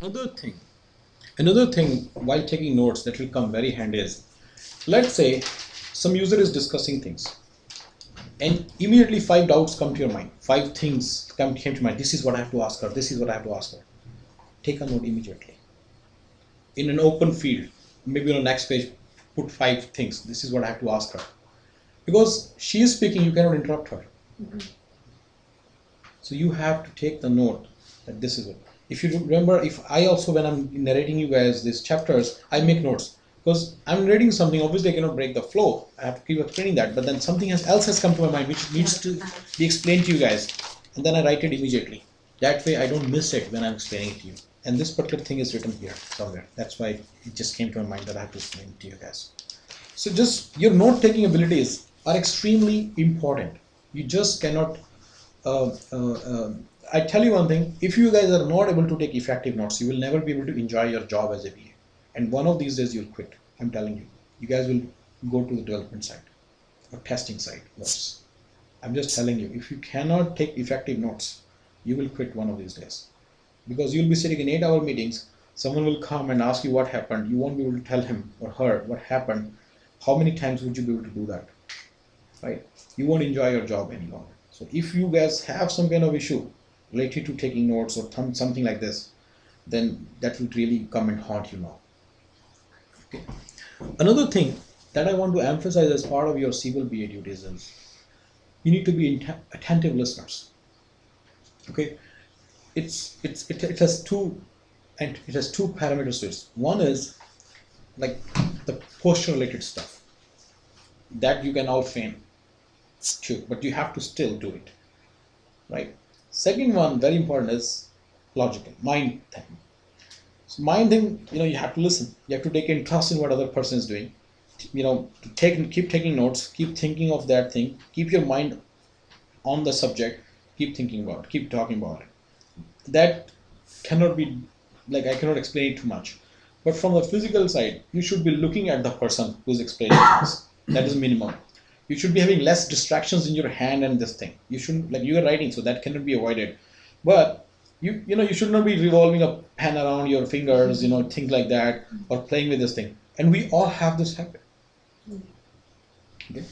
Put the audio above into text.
Another thing, another thing while taking notes that will come very handy is, let's say some user is discussing things and immediately five doubts come to your mind, five things came to mind. This is what I have to ask her, this is what I have to ask her. Take a note immediately. In an open field, maybe on the next page, put five things. This is what I have to ask her. Because she is speaking, you cannot interrupt her. So you have to take the note that this is it. If you remember, if I also, when I'm narrating you guys these chapters, I make notes. Because I'm reading something, obviously I cannot break the flow. I have to keep explaining that. But then something else has come to my mind which needs to be explained to you guys. And then I write it immediately. That way I don't miss it when I'm explaining it to you. And this particular thing is written here somewhere. That's why it just came to my mind that I have to explain it to you guys. So just your note taking abilities are extremely important. You just cannot I tell you one thing, if you guys are not able to take effective notes, you will never be able to enjoy your job as a BA. And one of these days you'll quit. I'm telling you. You guys will go to the development side or testing side worse. I'm just telling you, if you cannot take effective notes, you will quit one of these days. Because you'll be sitting in 8-hour meetings, someone will come and ask you what happened, you won't be able to tell him or her what happened. How many times would you be able to do that? Right? You won't enjoy your job any longer. So if you guys have some kind of issue related to taking notes or something like this, then that will really come and haunt you now. Okay. Another thing that I want to emphasize as part of your civil BA duties is you need to be attentive listeners. Okay, it has two parameters to it. One is like the posture related stuff that you can all feign. True, but you have to still do it, right? Second one, very important, is logical, mind thing. So mind thing, you have to listen. You have to take interest in what other person is doing. Keep taking notes, keep thinking of that thing, keep your mind on the subject, keep thinking about it, keep talking about it. That cannot be, like, I cannot explain it too much. But from the physical side, you should be looking at the person who's explaining things. That is minimum. You should be having less distractions in your hand and this thing. You shouldn't, like, you are writing, so that cannot be avoided. But you should not be revolving a pen around your fingers, things like that, or playing with this thing. And we all have this habit. Okay?